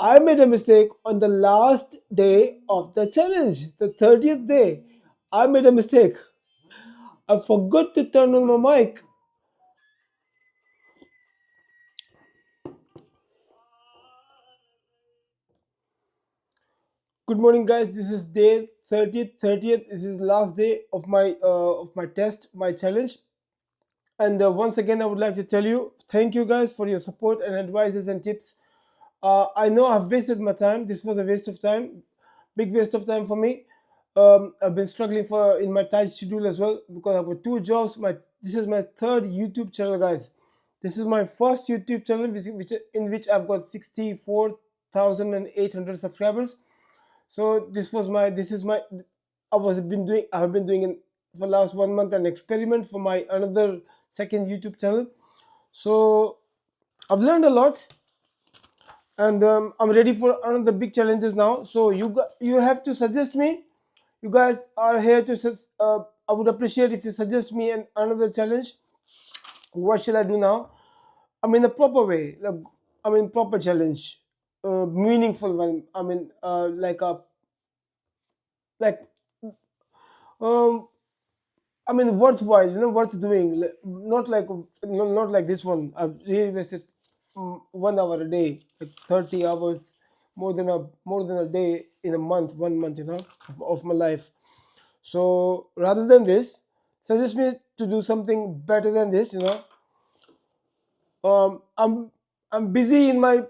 I made a mistake on the last day of the challenge, the 30th day. I made a mistake. I forgot to turn on my mic. Good morning, guys. This is day 30th. 30th. This is last day of my test, my challenge. And once again, I would like to tell you, thank you guys for your support and advices and tips. I know I've wasted my time. This was a waste of time, big waste of time for me. I've been struggling for in my tight schedule as well because I've got two jobs. This is my third YouTube channel, guys. This is my first YouTube channel, in which I've got 64,800 subscribers. So I have been doing for last 1 month an experiment for my another second YouTube channel. So I've learned a lot, and I'm ready for another big challenges now. So you have to suggest me. You guys are here to I would appreciate if you suggest me another challenge. What should I do now? I mean a proper way. I mean proper challenge, meaningful one. I mean like um I mean, worthwhile, worth doing. Not like this one. I've really wasted 1 hour a day, like 30 hours, more than a day in a month, 1 month, of my life. So rather than this, suggest me to do something better than this. I'm busy in my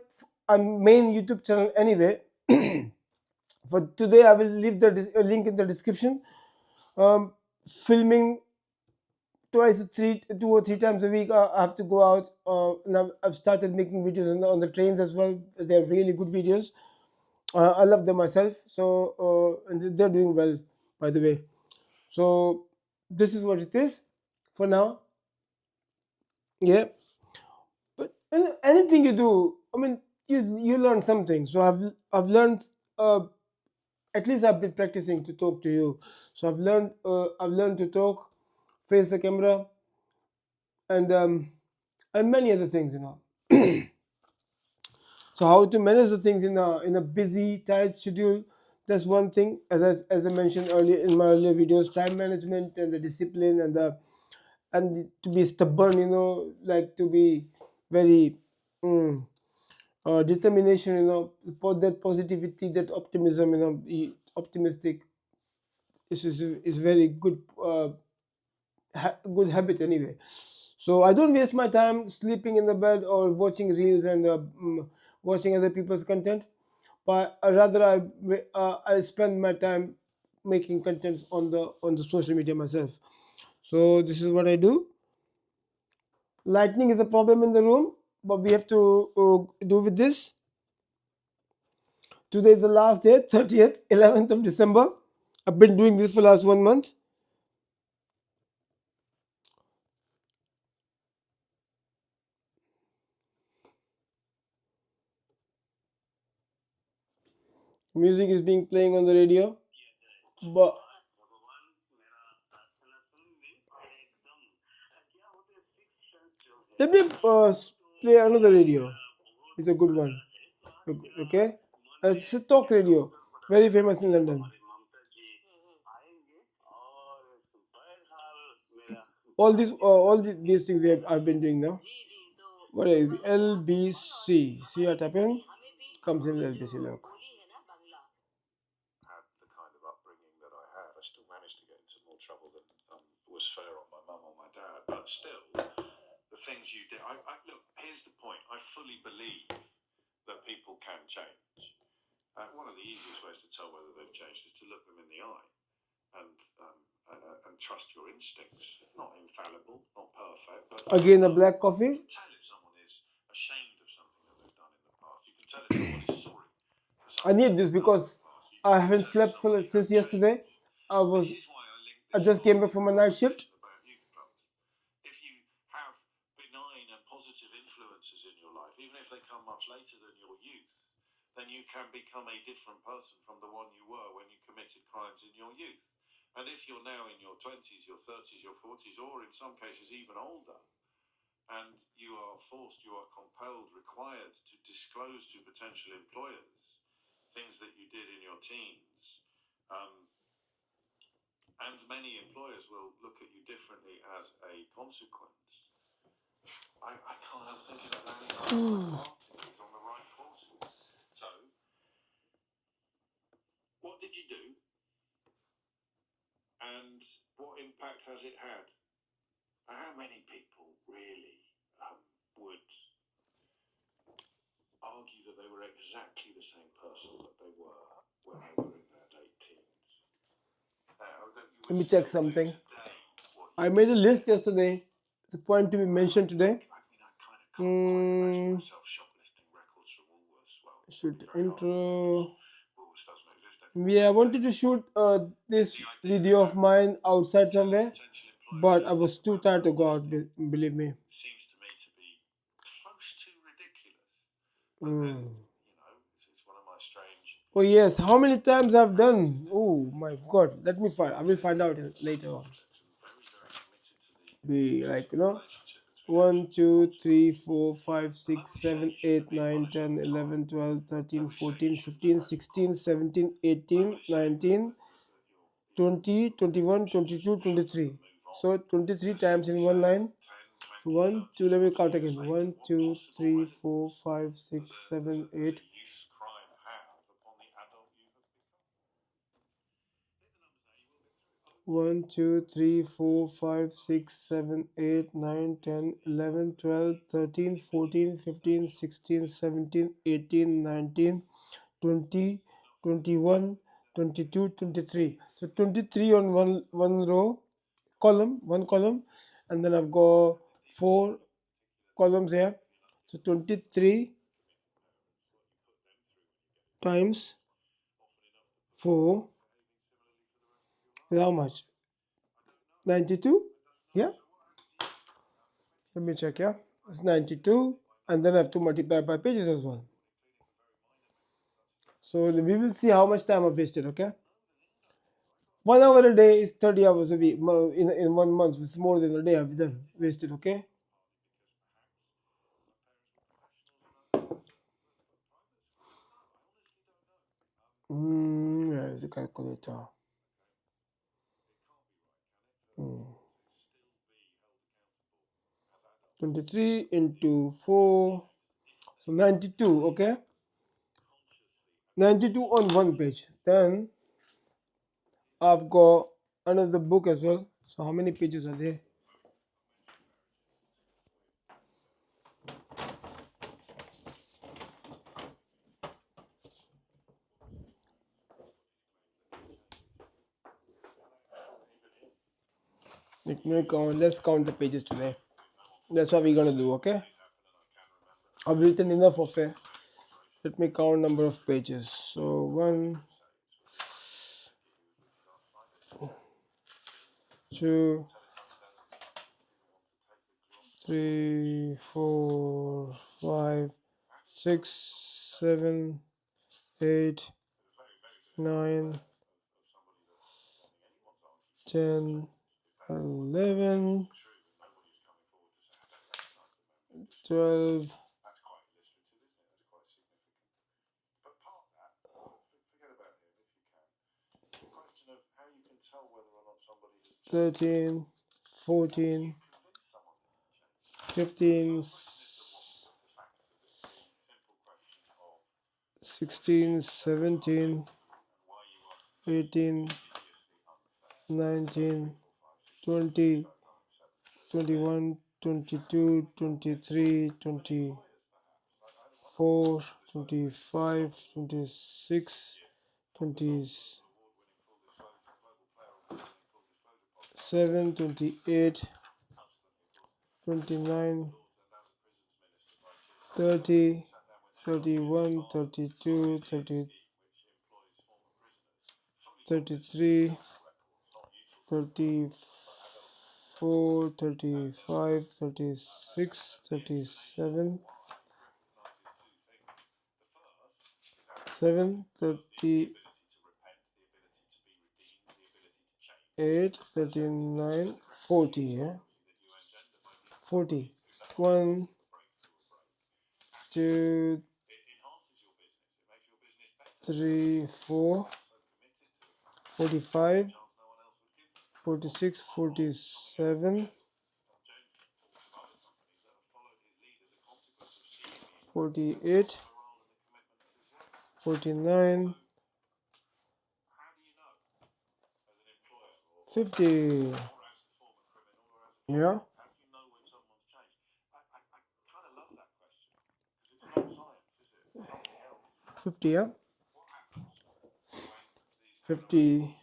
main YouTube channel anyway. For today, I will leave the link in the description. Filming twice, 2 or 3 times a week. I have to go out. And I've started making videos on the trains as well. They're really good videos. I love them myself. So and they're doing well, by the way. So this is what it is for now. Yeah, but anything you do, I mean, you learn something. So I've learned. At least I've been practicing to talk to you. So I've learned to talk, face the camera, and many other things. So how to manage the things in a busy, tight schedule? That's one thing. As I mentioned earlier in my earlier videos, time management and the discipline and to be stubborn. Like to be very determination. That positivity, that optimism. Be optimistic is very good. Good habit anyway. So I don't waste my time sleeping in the bed or watching reels and watching other people's content, but rather I spend my time making contents on the social media myself. So this is what I do. Lightning is a problem in the room, but we have to do with this. Today is the last day, 30th, 11th of December. I've been doing this for last 1 month. Music is being playing on the radio, but let me play another radio. It's a good one. Okay, it's a talk radio, very famous in London. All these things I've been doing now. What is LBC? See what happened? Comes in LBC. Look. Again, a black coffee. I need this because I haven't slept since yesterday. I was I just came back from a night shift. and you are forced, you are compelled, required to disclose to potential employers things that you did in your teens. And many employers will look at you differently as a consequence. I can't help thinking of landing on the right path, on the right courses. So, what did you do? And what impact has it had? How many people really would argue that they were exactly the same person that they were when they were in their late teens? Let me check something. I made a list yesterday. It's a point to be mentioned today. Shoot intro. Yeah, I wanted to shoot this video of mine outside somewhere, but I was too tired to go out. Believe me. Seems to me to be close to ridiculous. But then, it's one of my strange. Oh yes, how many times I've done? Oh my God, let me find. I will find out later on. Be like 1, 2, 3, 4, 5, 6, 7, 8, 9, 10, 11, 12, 13, 14, 15, 16, 17, 18, 19, 20, 21, 22, 23. So 23 times in one line. So 1, 2, let me count again. 1, 2, 3, 4, 5, 6, 7, 8. 1, 2, 3, 4, 5, 6, 7, 8, 9, 10, 11, 12, 13, 14, 15, 16, 17, 18, 19, 20, 21, 22, 23. So 23 on one row, one column, and then I've got 4 columns here. So 23 times 4 is how much? 92? Yeah. Let me check. Yeah, it's 92, and then I have to multiply by pages as well. So we will see how much time I've wasted. Okay, 1 hour a day is 30 hours a week. In 1 month, it's more than a day I've done wasted. Okay. Where is the calculator? 23 into 4, so 92. Okay, 92 on one page. Then I've got another book as well. So how many pages are there? Let's count the pages today. That's what we're gonna do. Okay, I've written enough of it. Let me count number of pages. So 1, 2, 3, 4, 5, 6, 7, 8, 9, 10, 11, 12. Question of how you can tell whether or not somebody has 13, 14, 15, 16, 17, 18, 19, 20, 21, 22, 23, 24, 25, 26, 27, 28, 29, 30, 31, 32, 30, 33, 34, 35, 36, 37, 38, 39, 40. Yeah, 40. 1, 2, 3, 4, 45, 46, 47, 48, 49, 50. Yeah. 50, yeah. 50,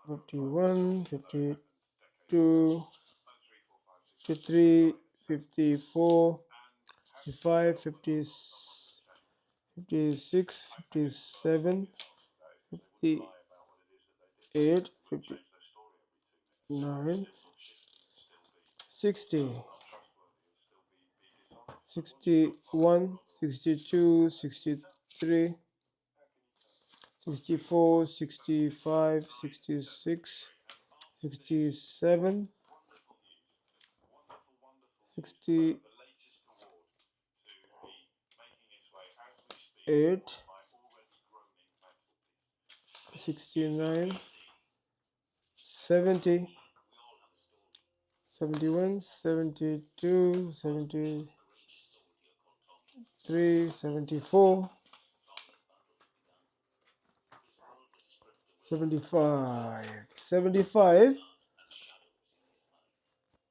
51, 52, 53, 54, 55, 50, 56, 57, 58, 59, 60, 61, 62, 63, 64, 65, 66, 67, 68, 69, 70, 71, 72, 73, 74, 75. 75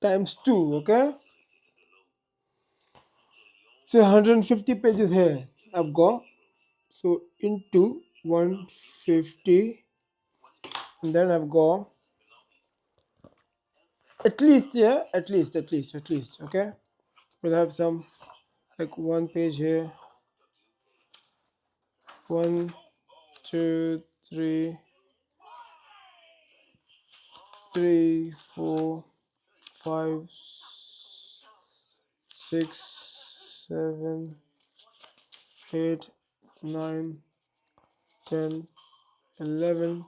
times 2, okay? So 150 pages here I've got. So into 150, and then I've got at least, yeah, at least, okay? We'll have some like one page here. 1, 2, 3, 3, 4, 5, 6, 7, 8, 9, 10, 11,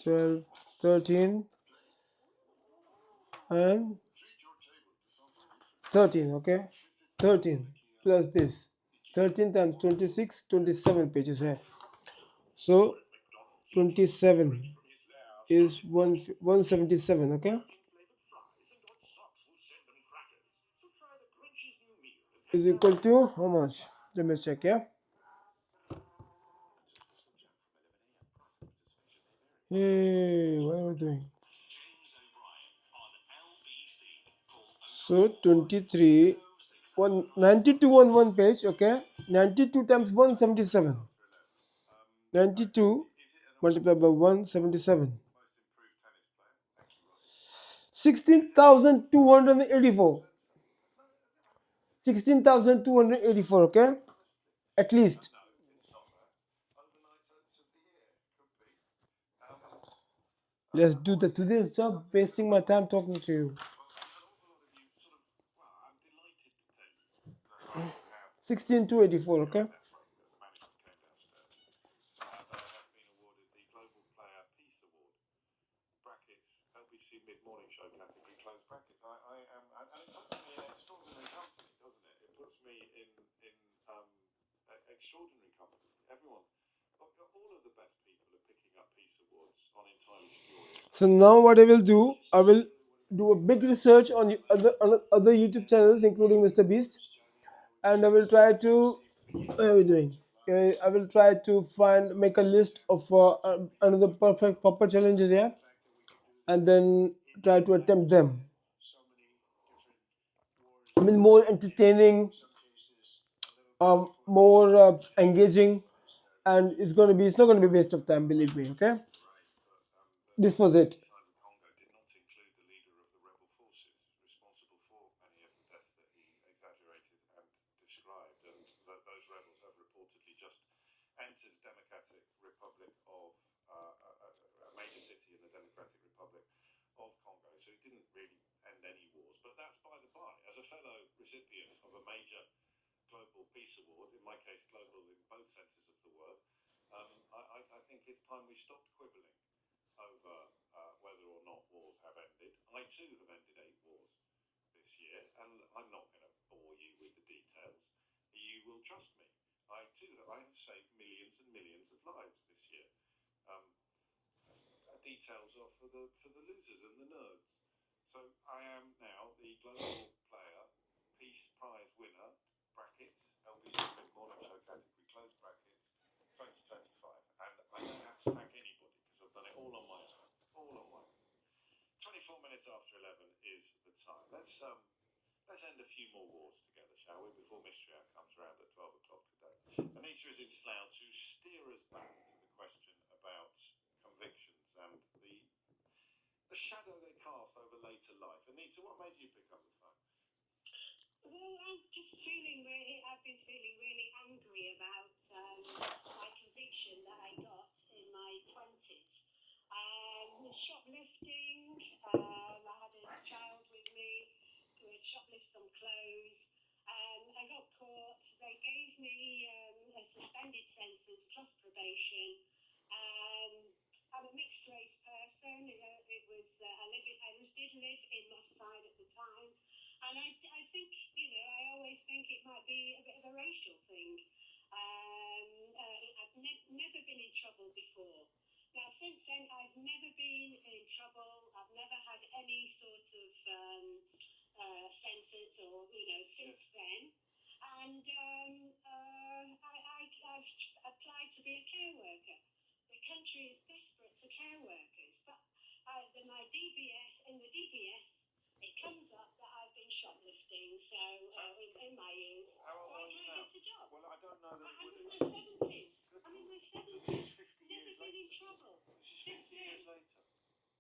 12, 13, and 13, okay? 13 plus this. 13 times 26, 27 pages here. So 27 is 177, okay? Is equal to how much? Let me check, yeah? Hey, what are we doing? So 23, 92 on one page, okay? 92 times 177. 92 multiplied by 177. 16,284. 16,284, okay? At least. Let's do that. Today's job, wasting my time talking to you. 16,284, okay? LBC Mid-Morning Show category, close brackets. I am, and it puts me in extraordinary company, doesn't it? It puts me in extraordinary company. Everyone, all of the best people are picking up Peace Awards on entirely spurious. So now what I will do, I will do a big research on other YouTube channels, including MrBeast, and I will try to. What are we doing? I will try to make a list of another perfect proper challenges here, and then try to attempt them. I mean, more entertaining, more engaging, and it's not going to be waste of time. Believe me, okay? This was it. Congo did not include the leader of the rebel forces responsible for many of the deaths that he exaggerated and described. And those rebels have reportedly just entered the Democratic Republic of a major city in the Democratic Republic of Congo. So it didn't really end any wars. But that's by the by. As a fellow recipient of a major global peace award, in my case global in both senses of the word, I think it's time we stopped quibbling over whether or not wars have ended. I too have ended 8 wars this year. year, and I'm not going to bore you with the details. You will trust me. I have saved millions and millions of lives this year. Um, Details are for the losers and the nerds. So I am now the global player, Peace Prize winner, brackets, LBC Mid Morning Show category, close brackets, 2025. And I don't have to thank anybody because I've done it all on my own. All on my own. 24 minutes after 11 is the time. Let's end a few more wars together, shall we, before Mystery Hour comes around at 12 o'clock today. Anita is in Slough to steer us back to the question about convictions and the shadow they cast over later life. Anita, what made you pick up the phone? Well, I've been feeling really angry about my conviction that I got in my 20s. Shoplifting, I had a child with me who had shoplifted some clothes. I got caught. They gave me a suspended sentence plus probation. I'm a mixed race person. Did live in Moss Side at the time. And I think, I always think it might be a bit of a racial thing. I've never been in trouble before. Now, since then, I've never been in trouble. I've never had any sort of sentence or, since then. And I've applied to be a care worker. The country is desperate for care workers. But my DBS, in the DBS, it comes up that I've been shoplifting, so in my youth. How old So I are you can't now? get a job. Well, I don't know that I'm it in would my 70s. I'm in my So 70s. this is 50 Never years been in later. trouble. This is 50 years later.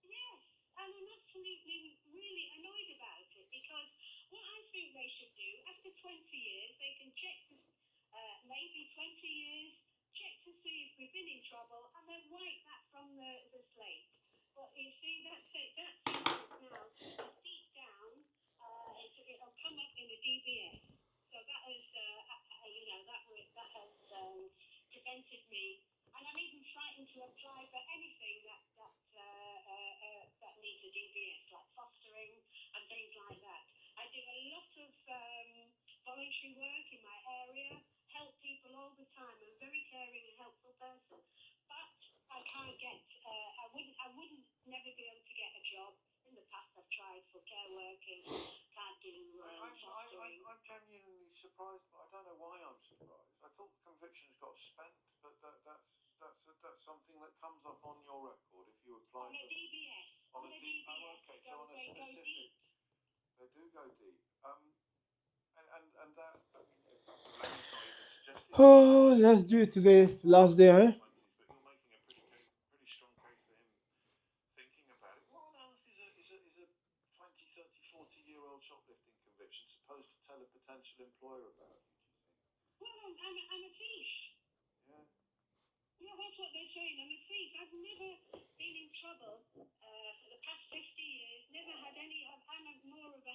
Yes, and I'm absolutely really annoyed about it because what I think they should do after 20 years, they can check maybe 20 years, check to see if we've been in trouble, and then wipe that from the slate. But you see, that sentence now is deep down. It'll come up in the DBS. So that is, that has prevented me, and I'm even frightened to apply for anything that needs a DBS, like fostering and things like that. I do a lot of voluntary work in my area, help people all the time. I'm a very caring and helpful person, but I can't get. I wouldn't never be able to get a job. In the past, I've tried for care workers. Can't do fostering. I'm genuinely surprised, but I don't know why I'm surprised. I thought convictions got spent, but that's something that comes up on your record if you apply on a DBS. On a DBS. Oh, okay. So on a specific, they do go deep. And that. I mean, Lanny's not even suggested. Oh, let's do it today. Last day, eh? 20s, but you're making a pretty strong case for him thinking about it. What on earth is a 20, 30, 40-year-old shoplifting conviction supposed to tell a potential employer about you, do you think? Well, I'm a thief. Yeah. Yeah, that's what they're saying. I'm a thief. I've never been in trouble for the past 50 years. Never had any. I'm more of a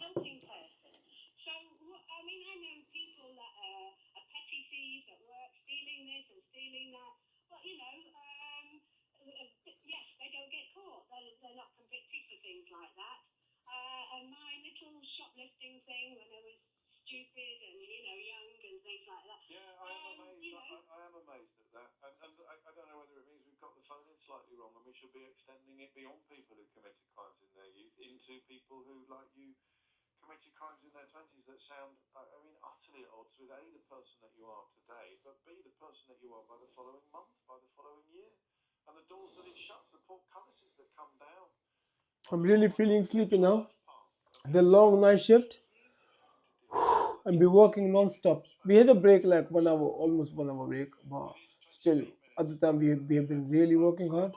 helping person. So, I know people that are petty thieves at work, stealing this and stealing that. But yes, they don't get caught. They're not convicted for things like that. And my little shoplifting thing when I was stupid and young and things like that. Yeah, I am amazed. I am amazed at that, and I don't know whether it means we've got the phone in slightly wrong, and we should be extending it beyond people who committed crimes in their youth into people who, like you, committed crimes in their 20s that sound, utterly at odds with A, the person that you are today, but B, the person that you are by the following month, by the following year, and the doors that it shuts, the portcullises that come down. I'm really feeling sleepy now. The long night shift. I'll be working non-stop. We had a break like 1 hour, almost 1 hour break, but still, at the time we have been really working hard,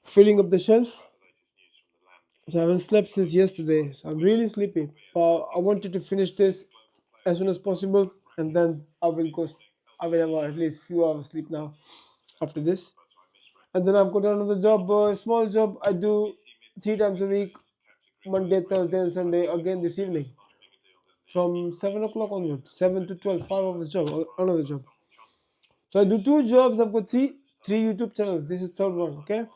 filling up the shelf. So I haven't slept since yesterday. So I'm really sleepy, but I wanted to finish this as soon as possible, and then I will go. I will have at least few hours sleep now after this, and then I've got another job, a small job I do 3 times a week, Monday, Thursday, and Sunday. Again this evening, from 7 o'clock onwards, 7 to 12, 5 hours job, another job. So I do two jobs. I've got three YouTube channels. This is third one. Okay,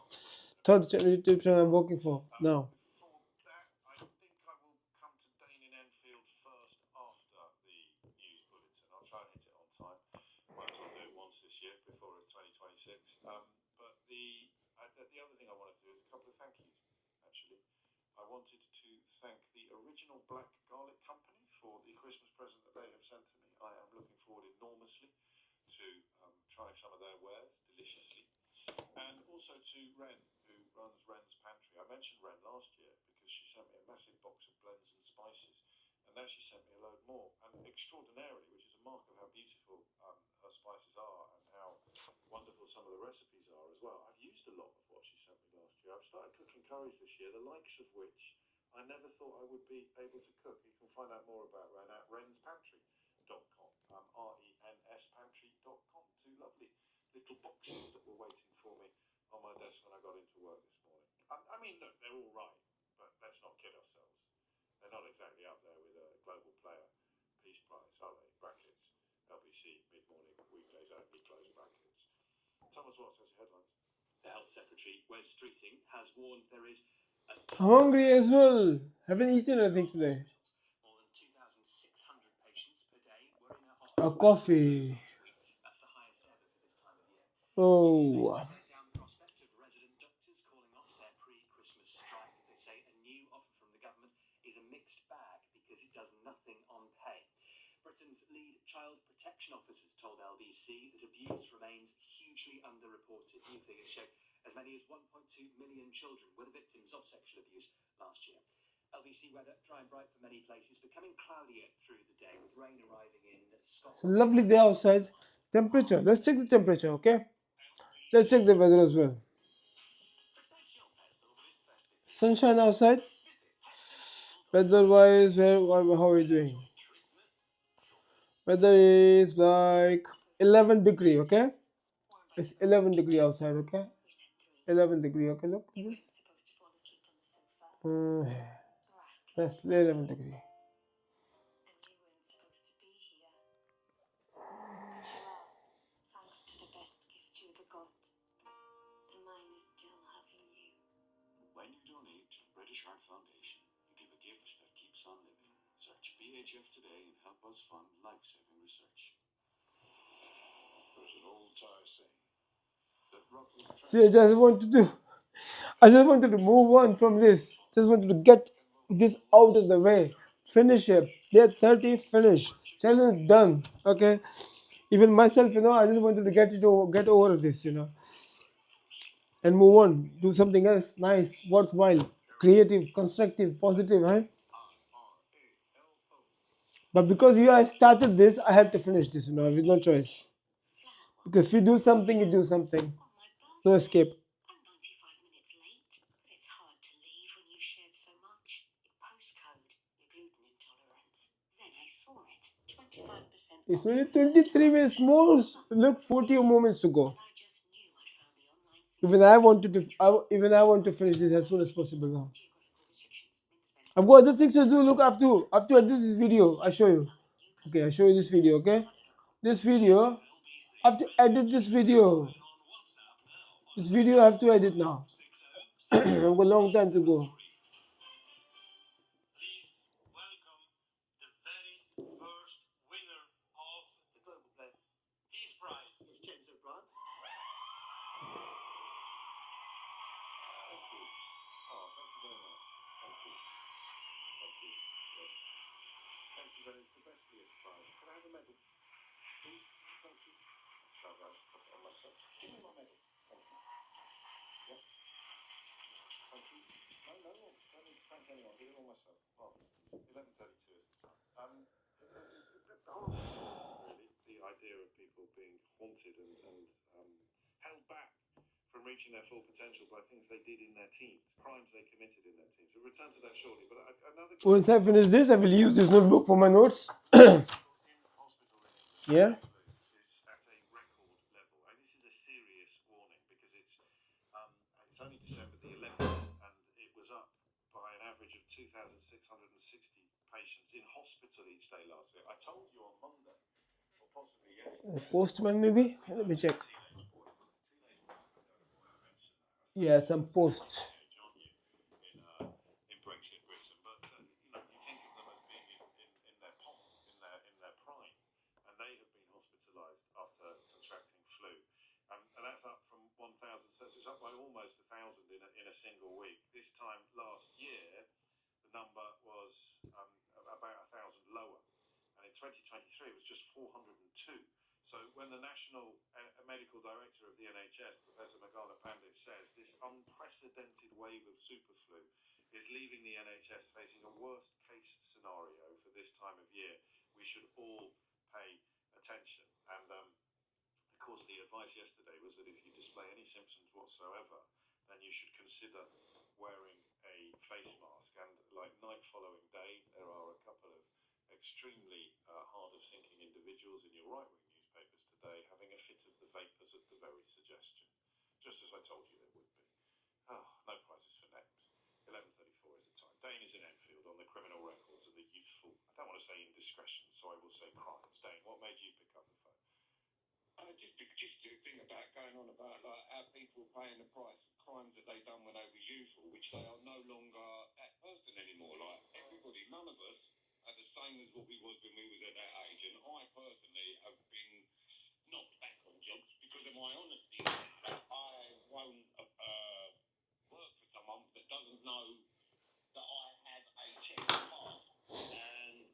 third YouTube channel I'm working for now. the other thing I wanted to do is a couple of thank yous, actually. I wanted to thank the original Black Garlic Company for the Christmas present that they have sent to me. I am looking forward enormously to trying some of their wares deliciously. And also to Ren, who runs Ren's Pantry. I mentioned Ren last year because she sent me a massive box of blends and spices, and now she sent me a load more. And extraordinarily, which is a mark of how beautiful her spices are and how wonderful some of the recipes are as well. I've used a lot of what she sent me last year. I've started cooking curries this year, the likes of which I never thought I would be able to cook. You can find out more about Ren at renspantry.com, renspantry.com. Two lovely little boxes that were waiting for me on my desk when I got into work this morning. I mean, look, they're all right, but let's not kid ourselves. They're not exactly up there with a global player Peace Prize, are they? Brackets, LBC, mid-morning, weekdays only, close brackets. Thomas Watts has your headlines. The Health Secretary, Wes Streeting, has warned there is a I'm hungry as well. Haven't eaten anything today. More than 2,600 patients per day were in a hospital. A coffee. That's the highest ever for this time of year. Oh. Stared down the prospect of resident doctors calling off their pre-Christmas strike. They say a new offer from the government is a mixed bag because it does nothing on pay. Britain's lead child protection officers told LBC that abuse remains hugely underreported. New figures show as many as 1.2 million children were the victims of sexual abuse last year. LBC weather dry and bright for many places, becoming cloudier through the day with rain arriving in Scotland. It's a lovely day outside. Temperature. Let's check the temperature, okay? Let's check the weather as well. Sunshine outside. Weather-wise, how are we doing? Weather is like 11 degree, okay? It's 11 degree outside, okay? 11 degree, okay? Look at this. That's 11 degree. When you donate to the British Heart Foundation, you give a gift that keeps on living. Search BHF today and help us fund life-saving research. There's an old Thai saying that roughly. See, I just wanted to move on from this. Just wanted to get this out of the way. Finish it. Day 30, finish. Challenge done. Okay. Even myself, I just wanted to get over this, and move on. Do something else nice, worthwhile, creative, constructive, positive, huh? But because you guys started this, I had to finish this, with no choice. Because if you do something, you do something. No escape. I'm 95 minutes late, but it's hard to leave when you shared so much. Your postcode, your gluten intolerance. Then I saw it. 25% It's only 23 minutes more. Look, 40 moments to go. I just knew I'd found the online sale. Even I want to finish this as soon as possible now. I've got other things to do. Look, I have to edit this video. I show you. Okay, I show you this video. Okay, this video. I have to edit this video. This video I have to edit now. I've got a long time to go. Please welcome the very first winner of The global player. Peace Prize. It's James O'Brien. Thank you. Oh, thank you very much. Thank you. Thank you. Yes. Thank you very much. It's the best year's prize. Can I have a medal? Please? Thank you. I'll just put it on myself. Give me my medal. Thank you. Yeah. Thank you. No, don't need to thank anyone. Did it all myself. Marvellous. 11:32 is the time. Horrible stuff, really. The idea of people being haunted and held back from reaching their full potential by things they did in their teens, crimes they committed in their teens. We'll return to that shortly. But another. Once I finish this, I will use this notebook for my notes. In hospital in England, Yeah. is at a record level. And this is a serious warning because it's only December the 11th, and it was up by an average of 2,660 patients in hospital each day last week. I told you on Monday, or possibly yesterday. Postman, maybe. Let me check. Yeah, some posts. In Brexit Britain, but you think of them as being in their pomp, in their prime, and they have been hospitalised after contracting flu, and that's up from 1,700 So it's up by almost 1,000 in a single week. This time last year, the number was about 1,000 lower, and in 2023 it was just 402. So when the National Medical Director of the NHS, Professor Magana Pandit, says this unprecedented wave of superflu is leaving the NHS facing a worst case scenario for this time of year, we should all pay attention. And of course, the advice yesterday was that if you display any symptoms whatsoever, then you should consider wearing a face mask. And like night following day, there are a couple of extremely hard of thinking individuals in your right-wing newspapers today having a fit of the vapours at the very suggestion, just as I told you there would be. No prizes for names. 11:34 is the time. Dane is in Enfield on the criminal records and the youthful, I don't want to say indiscretions, so I will say crimes. Dane, what made you pick up the phone? Just to think about going on about like how people paying the price of crimes that they done when they was youthful, which they are no longer that person anymore. Like everybody, none of us are the same as what we was when we was at that age. And I personally have been knocked back on jobs because of my honesty. I won't work for someone that doesn't know that I have a check card. And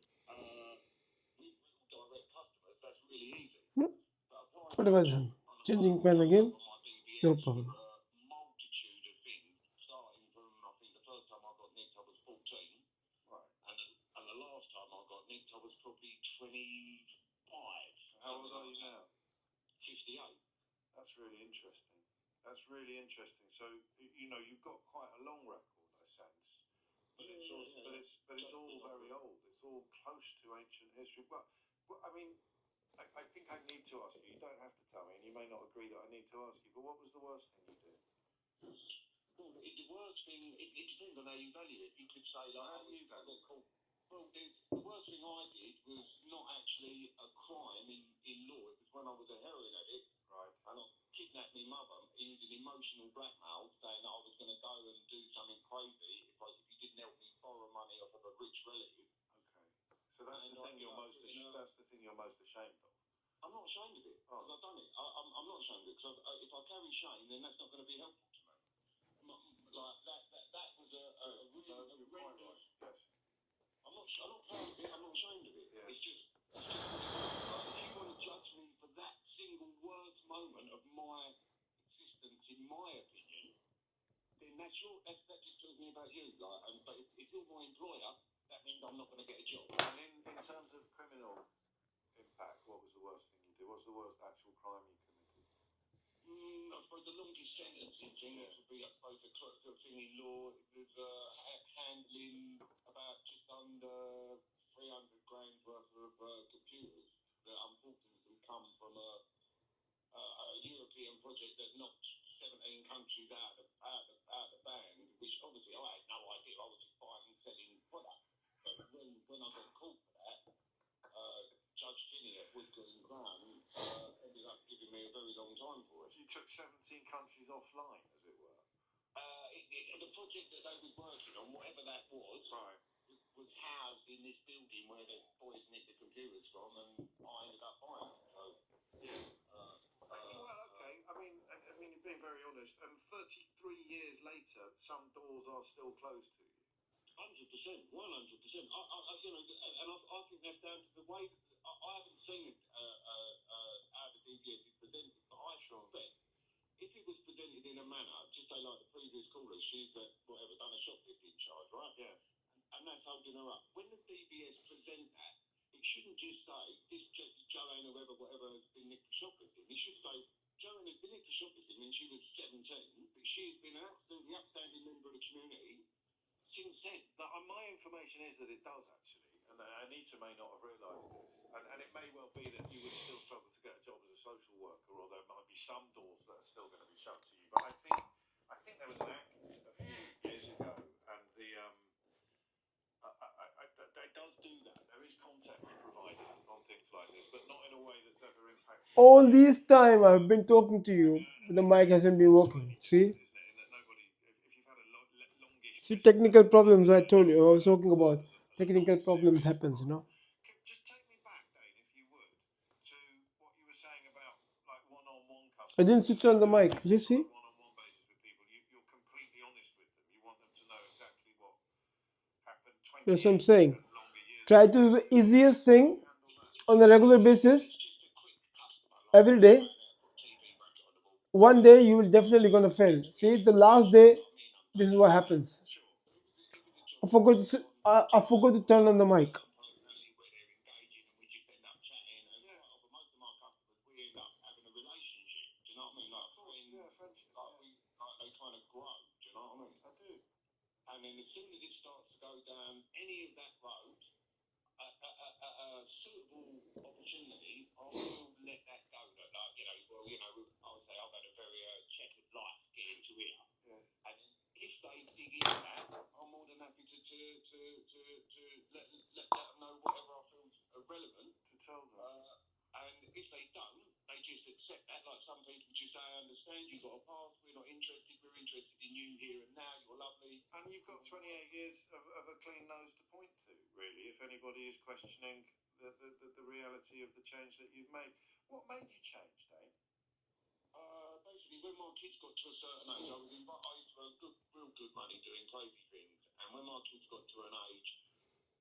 with direct customers, that's really easy. What was it? Changing pen again? No problem. Multitude of things, starting from I think the first time I got nicked I was 14, Right. and the last time I got nicked I was probably 25. How old are you now? 58. That's really interesting. That's really interesting. So you know you've got quite a long record, I sense, but it's also, but it's all very old. It's all close to ancient history. But I mean, I think I need to ask you. You don't have to tell me, and you may not agree that I need to ask you. But what was the worst thing you did? Well, the worst thing, it depends on how you value it. You could say like, How do you value it? Well, the worst thing I did was not actually a crime in law. It was when I was a heroin addict. Right. And I kidnapped my mother using emotional blackmail, saying that I was going to go and do something crazy if you didn't help me borrow money off of a rich relative. Okay. So that's the thing you're most that's the thing you're most ashamed of. I'm not ashamed of it because I've done it. I'm not ashamed of it because if I carry shame, then that's not going to be helpful to me. Like that was a really horrendous. Yes. I'm not proud of it. I'm not ashamed of it. Yeah. It's just what it was. Like, if you want to judge me for that single worst moment of my existence, in my opinion, then that just tells me about you. Like, but if you're my employer, that means I'm not going to get a job. And in terms of criminal impact, what was the worst thing you did? What's the worst actual crime you committed? I suppose the longest sentencing thing would be, I suppose, the thing in law. It was handling about just under 300 grand worth of computers that unfortunately come from a European project that knocked 17 countries out of the band, which obviously I had no idea. I was just buying and selling products. But when I got caught for that, Judge Finney at Woodcote and Crown ended up giving me a very long time for it. So you took 17 countries offline, as it were. The project that they was working on, whatever that was, right, was housed in this building where the boys nicked the computers from, and I ended up buying them. So, yeah. Well, okay. I mean, you're being very honest. And 33 years later, some doors are still closed to you. 100%, 100%. I think that's down to the way. I haven't seen it how the DBS is presented, but I suspect if it was presented in a manner, just say like the previous caller, she's done a shoplifting charge, right? Yeah. And that's holding her up. When the DBS present that, it shouldn't just say this Joanne or whatever has been nicked for shoplifting. It should say Joanne has been nicked for shoplifting when she was 17, but she has been an absolutely upstanding member of the community since then. Now, my information is that it does actually, and Anita may not have realised this, and it may well be that you would still struggle to get a job as a social worker, or there might be some doors that are still going to be shut to you. But I think there was an act a few years ago, and it does do that. There is context provided on things like this, but not in a way that's ever impacted. All this time I've been talking to you, the mic hasn't been working. See? See, technical problems. I told you, I was talking about technical problems happens, you know. Just take me back, Dane, if you would, to what you were saying about like one-on-one customers. I didn't switch on the mic. You see? One-on-one That's what I'm saying. Try to do the easiest thing on a regular basis every day. One day you will definitely gonna fail. See, the last day, this is what happens. I forgot to turn on the mic. And then as soon as it starts to go down any of that road, a suitable opportunity, I will let that go. Like, I would say I've had a very checkered life getting to here. Yes. And if they dig into that, I'm more than happy to let them know whatever I feel relevant. To tell them. And if they don't, they just accept that. Like some people just say, I understand you've got a past, we're not interested, we're interested in you here and now, you're lovely. And you've got 28 years of a clean nose to point to, really, if anybody is questioning the reality of the change that you've made. What made you change, Dane? Basically, when my kids got to a certain age, I used to earn real good money doing crazy things. And when my kids got to an age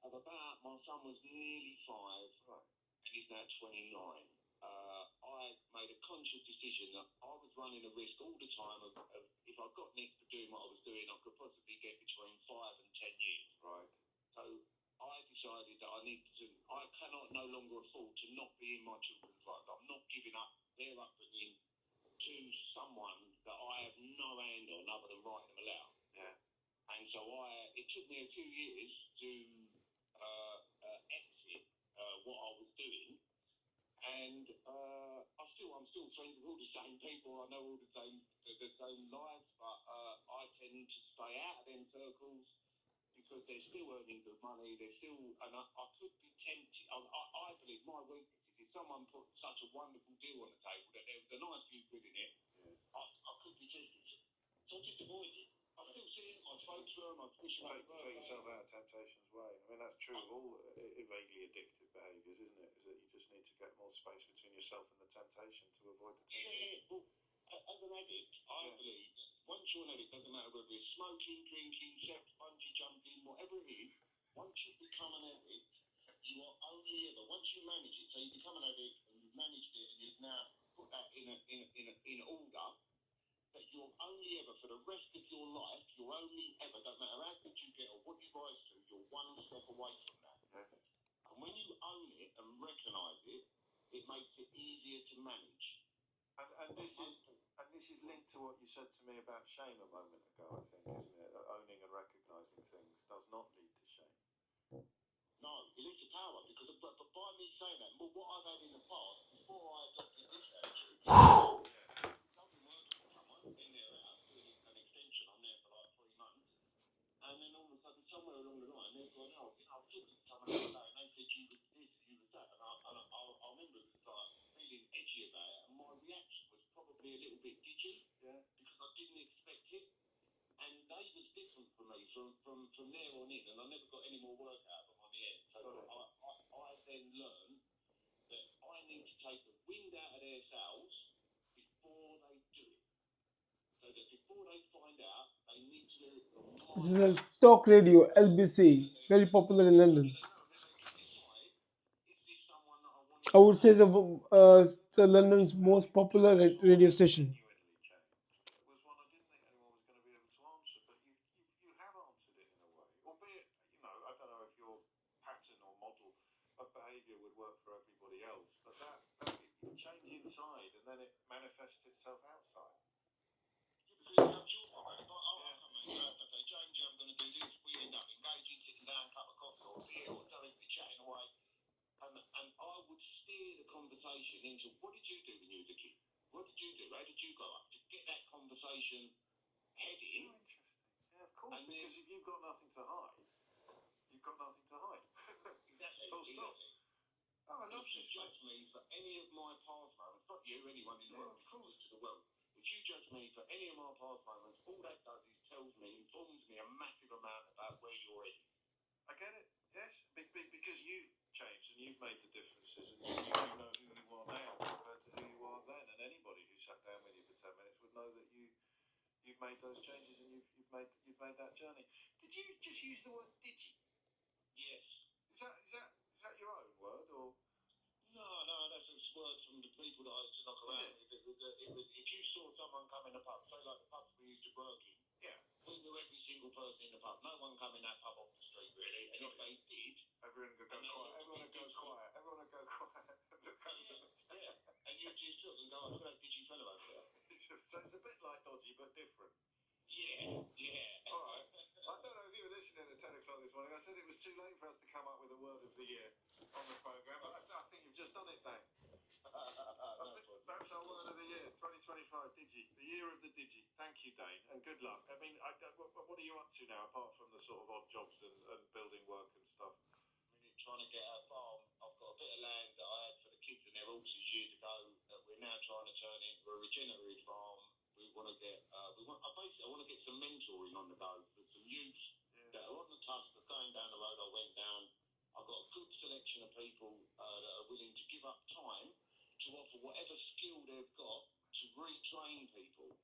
of about, my son was nearly 5, right, and he's now 29. I made a conscious decision that I was running a risk all the time of if I got nicked for doing what I was doing, I could possibly get between 5 and 10 years. Right. So I decided that I cannot no longer afford to not be in my children's lives. I'm not giving up their upbringing to someone that I have no hand on other than writing them aloud. Yeah. And so it took me a few years to exit what I was doing. And I'm still friends with all the same people. I know all the same lives, but I tend to stay out of them circles because they're still earning good money. They're still, and I could be tempted. I believe my weakness is if someone put such a wonderful deal on the table that there was a nice few quid in it, yeah, I could be tempted. So I just avoid it. I still see them. I spoke to them. I push them. Take yourself out of temptation's way. I mean, that's true of all vaguely addictive behaviours, isn't it? Is that you just need to get more space between yourself and the temptation to avoid the temptation. Yeah. Well, as an addict, I believe that once you're an addict, doesn't matter whether it's smoking, drinking, sex, bungee jumping, whatever it is, once you become an addict, you are only ever, once you manage it, so you become an addict and you've managed it and you've now put that in order, that you're only ever, for the rest of your life, you're only ever, don't matter how good you get or what you rise to, you're one step away from that. Yes. And when you own it and recognise it, it makes it easier to manage. And this is linked to what you said to me about shame a moment ago, I think, isn't it? That owning and recognising things does not lead to shame. No, it leads to power, because but by me saying that, but what I've had in the past, before I adopted this attitude, I've been working for someone in their house doing an extension. I'm there for like 3 months, and then all of a sudden, somewhere along the line, they've gone, oh, I was talking to someone the other day, and they said you was this, you was that, and I remember it was like feeling edgy about it, and my reaction was probably a little bit digi, yeah, because I didn't expect it. And they was different for me from there on in, and I never got any more work out of them on the end. So I then learned that I need to take the wind out of their sails before they do it. So that before they find out, they need to do it from my... This is a talk radio, LBC, very popular in London. I would say the London's most popular radio station. Was one I didn't think anyone was going to be able to answer, but you have answered it in a way. Albeit, I don't know if your pattern or model of behaviour would work for everybody else, but that you change inside and then it manifests itself outside. Yeah, because it becomes your problem. I come and say, James, I'm going to do this. We end up engaging, sitting down, cup of coffee or beer or something, we're chatting away. And I would steer the conversation into, what did you do when you was a kid? What did you do? How did you grow up? To get that conversation heading. Oh, interesting. Yeah, of course, and because if you've got nothing to hide, you've got nothing to hide. Exactly. Full stop. Exactly. Oh, I love this. If you judge me for any of my past moments, not you, anyone in the world, of course, to the world. If you judge me for any of my past moments, all that does is informs me a massive amount about where you're heading. I get it. Yes, because you've changed and you've made the differences, and you know who you are now compared to who you are then. And anybody who sat down with you for 10 minutes would know that you've made those changes and you've made that journey. Did you just use the word digi? that your own word or? No, that's a word from the people that I used to knock around with. If you saw someone come in a pub, say like the pubs we used to work in, Yeah. we knew every single person in the pub. No one come in that pub off the street, really. And if they did, everyone would go quiet. Everyone would go quiet. Everyone would go quiet. Look over yeah. And you just look and go, oh, look at that digi fellow over there. So it's a bit like dodgy, but different. Yeah. All right. I don't know if you were listening at 10 o'clock this morning. I said it was too late for us to come up with a word of the year on the programme, but I think you've just done it, Dane. That's our word of the year, 2025, Digi, the year of the Digi. Thank you, Dane, and good luck. I mean, what are you up to now, apart from the sort of odd jobs and building work and stuff? Trying to get a farm. I've got a bit of land that I had for the kids and their horses years ago that we're now trying to turn into a regenerative farm. We want to get, I want to get some mentoring on the go for some youths that are on the cusp of going down the road I went down. I've got a good selection of people that are willing to give up time to offer whatever skill they've got to retrain people.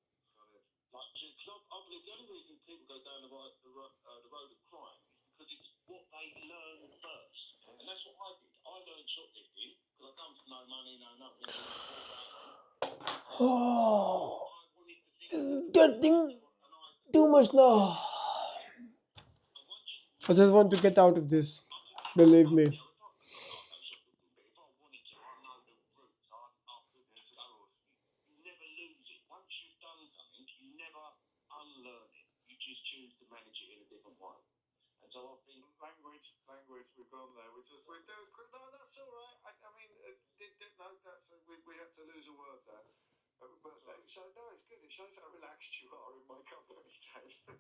Because I believe the only reason people go down the road of crime is because it's what they learn first. And that's what I did. I learned shoplifting because I come from no money, no nothing. Oh, this is getting too much now. I just want to get out of this. Believe me. Choose to manage it in a different way. And so I've been language. We've gone there. We're doing. No, that's all right. I mean, we had to lose a word there. But so no, it's good. It shows how relaxed you are in my company, Dave.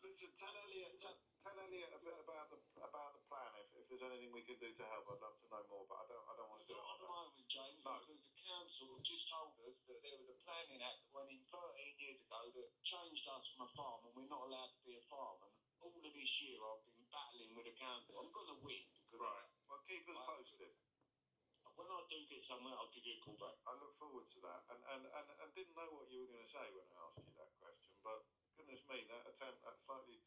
Listen, tell Elliot a bit about the plan. If there's anything we can do to help, I'd love to know more. But I don't want to do it at the moment, James. No. Because the council just told us that there was a planning act that went in 13 years ago that changed us from a farm, and we're not allowed to be a farm. And all of this year, I've been battling with the council. I'm going to win. Right. Well, keep us posted. When I do get somewhere, I'll give you a call back. I look forward to that. And didn't know what you were going to say when I asked you that question, but goodness me, that slightly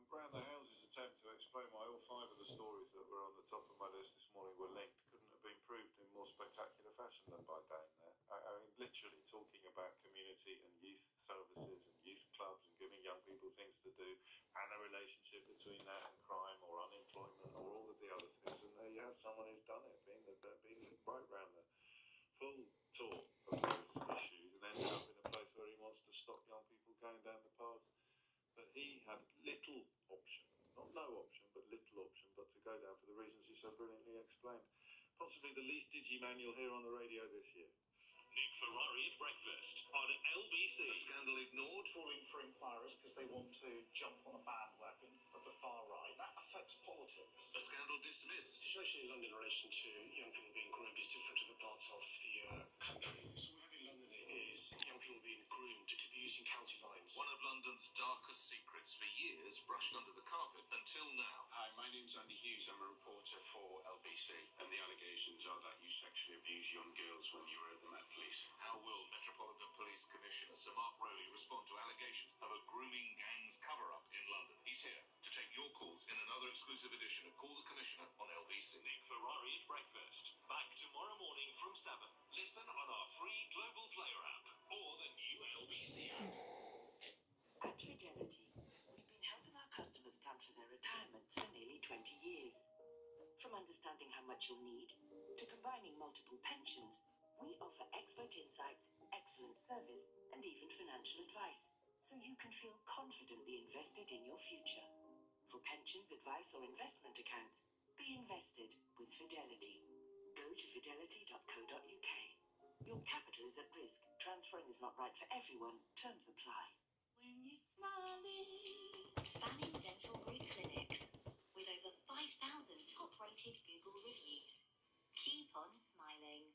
round the houses attempt to explain why all 5 of the stories that were on the top of my list this morning were linked couldn't have been proved in more spectacular fashion than by Dane there. I mean, literally talking about community and youth services and youth clubs and giving young people things to do and a relationship between that and crime or unemployment or all of the other things. And there you have someone who's done it, been right round the full tour of those issues and ended up in a place where he wants to stop young people going down the path that he had little option, not no option, but little option, but to go down for the reasons you so brilliantly explained. Possibly the least digi man you'll hear on the radio this year. Nick Ferrari at breakfast on LBC. The scandal ignored, calling for inquiries because they want to jump on a bandwagon of the far right. That affects politics. A scandal dismissed. The situation in London in relation to young people being groomed is different to the parts of the country. So we have in London is young people being groomed to be using county lines. One of London's darkest secrets for years brushed under the carpet until now. Hi, my name's Andy Hughes. I'm a reporter for LBC, and the allegations are that you sexually abused young girls when you were at the Met Police. How will Metropolitan Police Commissioner Sir Mark Rowley respond to allegations of a grooming gang's cover-up in London? He's here to take your calls in another exclusive edition of Call the Commissioner on LBC. Nick Ferrari at breakfast. Back tomorrow morning from 7. Listen on our free Global Player app or the new LBC app. At Fidelity, we've been helping our customers plan for their retirements for nearly 20 years. From understanding how much you'll need to combining multiple pensions, we offer expert insights, excellent service, and even financial advice, so you can feel confidently invested in your future. For pensions, advice, or investment accounts, be invested with Fidelity. Go to fidelity.co.uk. Your capital is at risk. Transferring is not right for everyone. Terms apply. When you're smiling, Banning Dental Group Clinics, with over 5,000 top-rated Google reviews. Keep on smiling.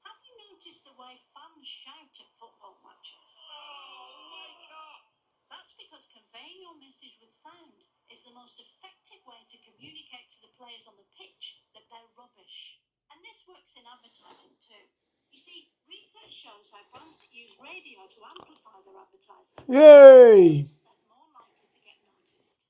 Have you noticed the way fans shout at football matches? Oh, wake up! That's because conveying your message with sound is the most effective way to communicate to the players on the pitch that they're rubbish. And this works in advertising too. You see, research shows how brands that use radio to amplify their advertising Yay! are more likely to get noticed.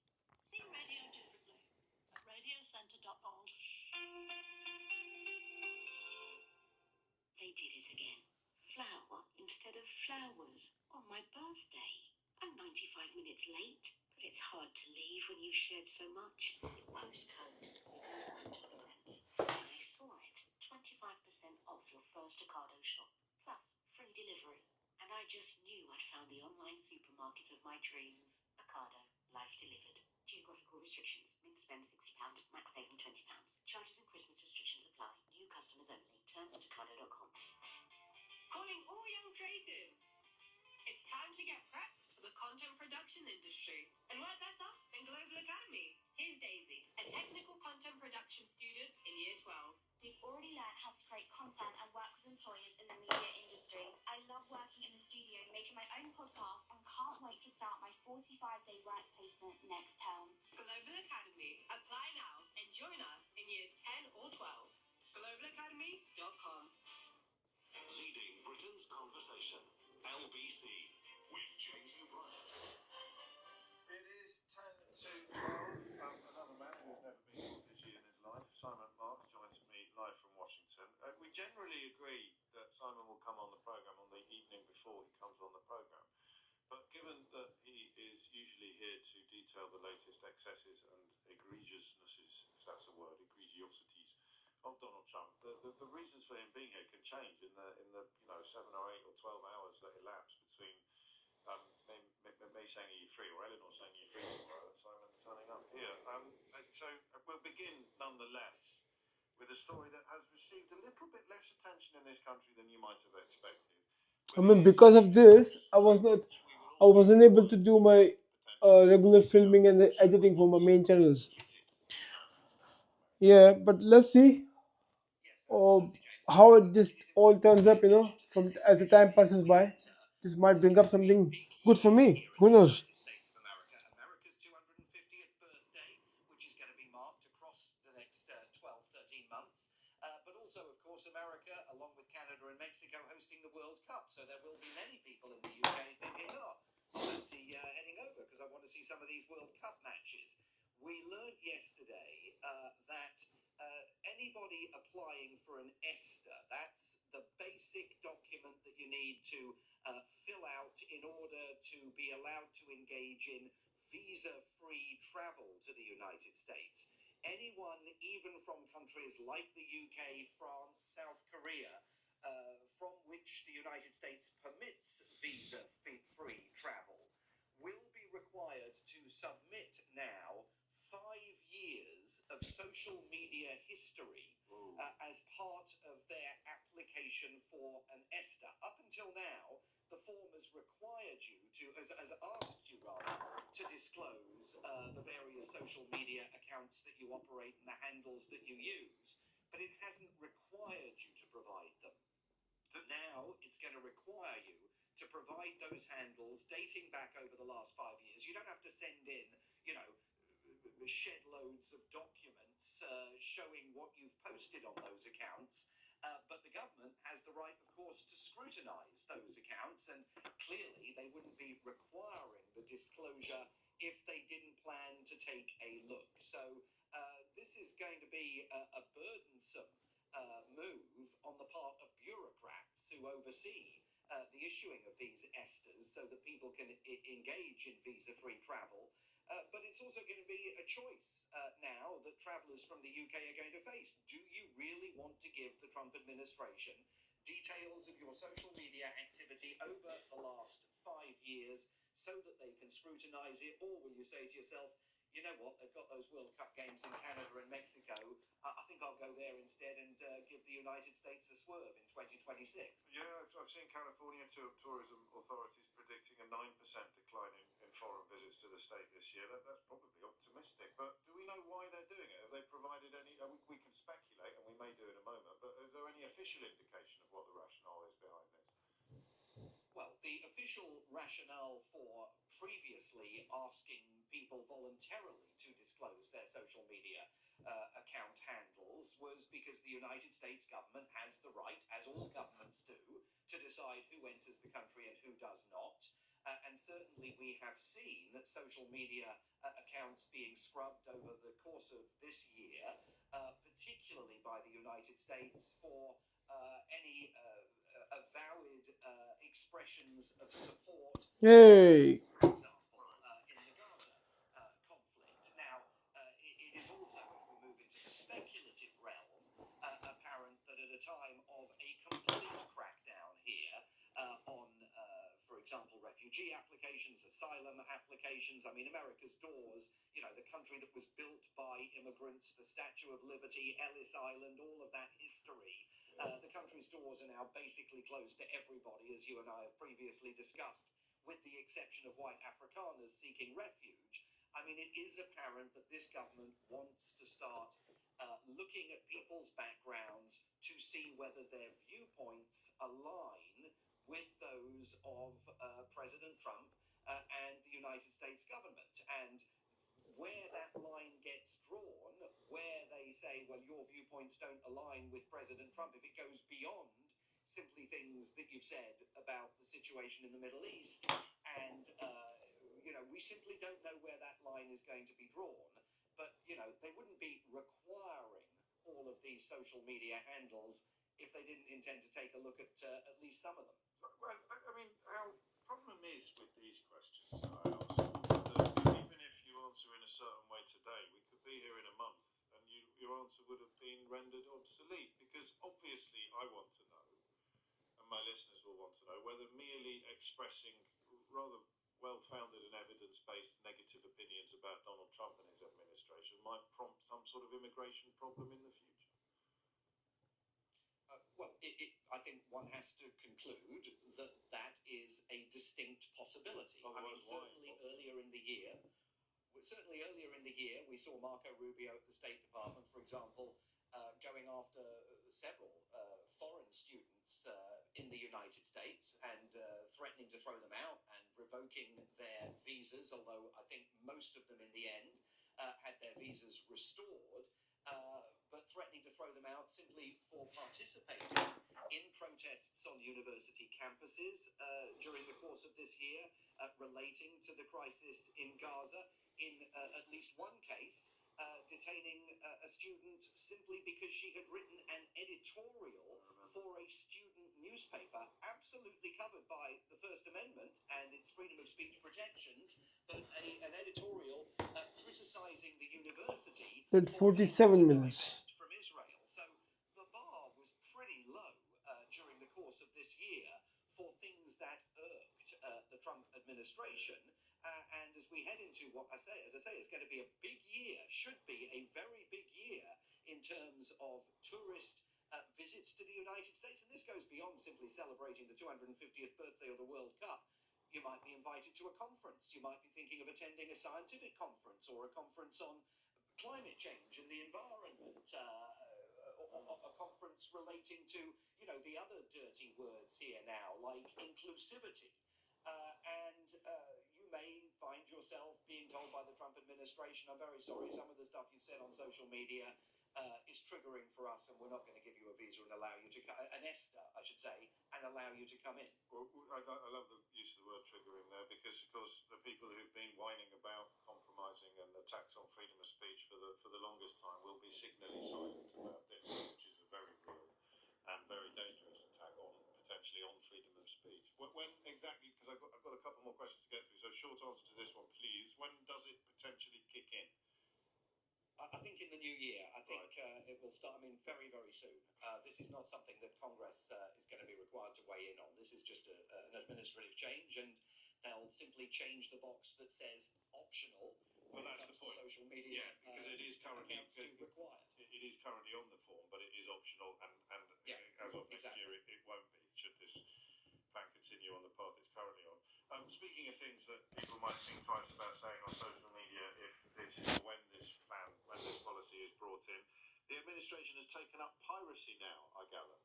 instead of flowers on my birthday. I'm 95 minutes late, but it's hard to leave when you've shared so much. Postcode, no tolerance. When I saw it, 25% off your first Ocado shop, plus free delivery. And I just knew I'd found the online supermarket of my dreams. Ocado, life delivered. Geographical restrictions. Min spend £60, max saving £20. Charges and Christmas restrictions apply. New customers only. Terms at ocado.com. Calling all young creatives. It's time to get prepped for the content production industry. And where better than Global Academy? Here's Daisy, a technical content production student in Year 12. We've already learned how to create content and work with employers in the media industry. I love working in the studio, making my own podcast, and can't wait to start my 45-day work placement next term. Global Academy. Apply now and join us in Years 10 or 12. globalacademy.com. Leading Britain's conversation. LBC with James O'Brien. It is 10 to 12. Another man who's never been more digi in his life, Simon Marks, joins me live from Washington. We generally agree that Simon will come on the programme on the evening before he comes on the programme. But given that he is usually here to detail the latest excesses and egregiousnesses, if that's a word, egregiosities of Donald Trump, the reasons for him being here can change in the 7 or 8 or 12 hours that elapse between me saying are you free or Eleanor saying you're free tomorrow and Simon turning up here. So we'll begin nonetheless with a story that has received a little bit less attention in this country than you might have expected. I mean, because of this, I wasn't able to do my regular filming and the editing for my main channels. Yeah, but let's see how it just all turns up. From as the time passes by, this might bring up something good for me. Who knows? States of America, America's 250th birthday, which is going to be marked across the next 12, 13 months. But also, of course, America, along with Canada and Mexico, hosting the World Cup. So there will be many people in the UK thinking, I fancy heading over because I want to see some of these World Cup matches. We learned yesterday that anybody applying for an ESTA, that's the basic document that you need to fill out in order to be allowed to engage in visa-free travel to the United States. Anyone, even from countries like the UK, France, South Korea, from which the United States permits visa-free travel, will be required to submit now 5 years of social media history as part of their application for an ESTA. Up until now, the form has required you has asked you rather, to disclose the various social media accounts that you operate and the handles that you use, but it hasn't required you to provide them. Now it's going to require you to provide those handles dating back over the last 5 years. You don't have to send in, shed loads of documents showing what you've posted on those accounts. But the government has the right, of course, to scrutinise those accounts, and clearly they wouldn't be requiring the disclosure if they didn't plan to take a look. So this is going to be a burdensome move on the part of bureaucrats who oversee the issuing of these ESTAs so that people can engage in visa-free travel. But it's also going to be a choice now that travellers from the UK are going to face. Do you really want to give the Trump administration details of your social media activity over the last 5 years so that they can scrutinise it? Or will you say to yourself, you know what, they've got those World Cup games in Canada and Mexico. I think I'll go there instead and give the United States a swerve in 2026. Yeah, I've seen California tourism authorities predicting a 9% decline in foreign visits to the state this year. That's probably optimistic, but do we know why they're doing it? Have they provided any? We can speculate, and we may do in a moment, but is there any official indication of what the rationale is behind this? Well, the official rationale for previously asking people voluntarily to disclose their social media account handles was because the United States government has the right, as all governments do, to decide who enters the country and who does not. And certainly we have seen social media accounts being scrubbed over the course of this year, particularly by the United States for any avowed expressions of support, Hey. for example, in the Gaza conflict. Now, it is also, if we move into the speculative realm, apparent that at a time of a complete crackdown here on, for example, refugee applications, asylum applications. I mean, America's doors, the country that was built by immigrants, the Statue of Liberty, Ellis Island, all of that history. The country's doors are now basically closed to everybody, as you and I have previously discussed, with the exception of white Afrikaners seeking refuge. I mean, it is apparent that this government wants to start looking at people's backgrounds to see whether their viewpoints align with those of President Trump and the United States government. And where that line gets drawn, where they say, well, your viewpoints don't align with President Trump, if it goes beyond simply things that you've said about the situation in the Middle East, and we simply don't know where that line is going to be drawn. But they wouldn't be requiring all of these social media handles if they didn't intend to take a look at least some of them. Well, I mean, our problem is with these questions that I ask that even if you answer in a certain way today, we could be here in a month and your answer would have been rendered obsolete, because obviously I want to know, and my listeners will want to know, whether merely expressing rather well-founded and evidence-based negative opinions about Donald Trump and his administration might prompt some sort of immigration problem in the future. Well, I think one has to conclude that that is a distinct possibility. Otherwise, certainly earlier in the year, we saw Marco Rubio at the State Department, for example, going after several foreign students in the United States and threatening to throw them out and revoking their visas, although I think most of them in the end had their visas restored, but threatening to throw them out simply for participating in protests on university campuses during the course of this year relating to the crisis in Gaza. In at least one case, detaining a student simply because she had written an editorial for a student newspaper, absolutely covered by the First Amendment and its freedom of speech protections, but an editorial criticizing the university At for 47 minutes. from Israel. So the bar was pretty low during the course of this year for things that irked the Trump administration. And as we head into what I say, it's going to be a big year, should be a very big year in terms of tourist visits to the United States. And this goes beyond simply celebrating the 250th birthday of the World Cup. You might be invited to a conference. You might be thinking of attending a scientific conference or a conference on climate change and the environment, a conference relating to, the other dirty words here now, like inclusivity. And you may find yourself being told by the Trump administration, I'm very sorry, some of the stuff you've said on social media is triggering for us, and we're not going to give you a visa and allow you to an ESTA, I should say, and allow you to come in. Well, I love the use of the word triggering there, because, of course, the people who've been whining about compromising and attacks on freedom of speech for the longest time will be signally silent about this, which is a very real and very dangerous attack on, potentially, on freedom of speech. When exactly, because I've got a couple more questions to get through, so short answer to this one, please. When does it potentially kick in? I think in the new year. I think it will start, very, very soon. This is not something that Congress is going to be required to weigh in on. This is just an administrative change, and they'll simply change the box that says optional. Well, that's the point. Social media, because it is currently required. It is currently on the form, but it is optional, and as of next year, it won't be. Should this plan continue on the path it's currently on? Speaking of things that people might think twice about saying on social media, if this or when this policy is brought in, the administration has taken up piracy now, I gather.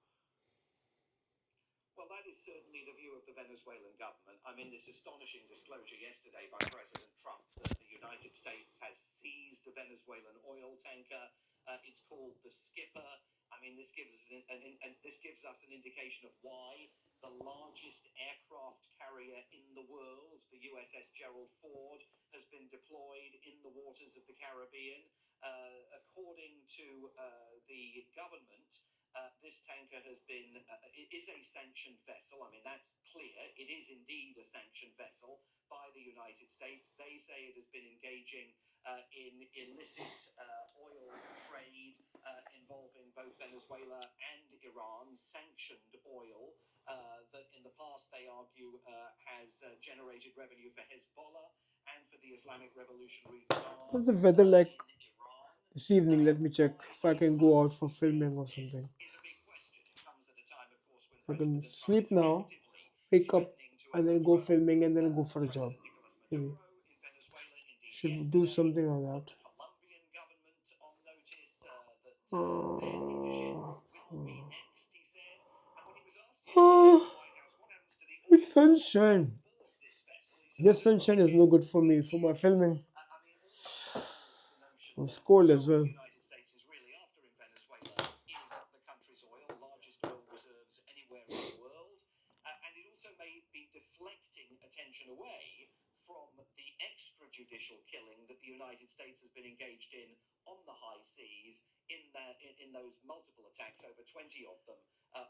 Well, that is certainly the view of the Venezuelan government. This astonishing disclosure yesterday by President Trump that the United States has seized a Venezuelan oil tanker. It's called the Skipper. This gives us an indication of why the largest aircraft carrier in the world, the USS Gerald Ford, has been deployed in the waters of the Caribbean. According to the government, this tanker has been is a sanctioned vessel. I mean, that's clear. It is indeed a sanctioned vessel by the United States. They say it has been engaging in illicit oil trade involving both Venezuela and Iran, sanctioned oil that in the past they argue has generated revenue for Hezbollah and for the Islamic Revolutionary Guard. What's the weather like In Iran. this evening? Let me check if I can go out for filming or something. Is a big question. It comes at a time, of course, when I can President Trump sleep is now, actively wake up, threatening to and then go overthrow filming, and then go for a job. President Nicolas Maybe Maduro in Venezuela. Indeed, should do yesterday, something like put that. the Colombian government on notice that their leadership will be next, he said. And when he was asked yesterday at the White House what happens to the oil It's sunshine. on board this vessel, he said, This sunshine is no good for me for my filming. I mean, it also baffles the notion It's that cold as what well. the United States is really after in Venezuela is the country's oil, largest oil reserves anywhere in the world. And it also may be deflecting attention away from the extrajudicial killing that the United States has been engaged in on the high seas in those multiple attacks, over 20 of them,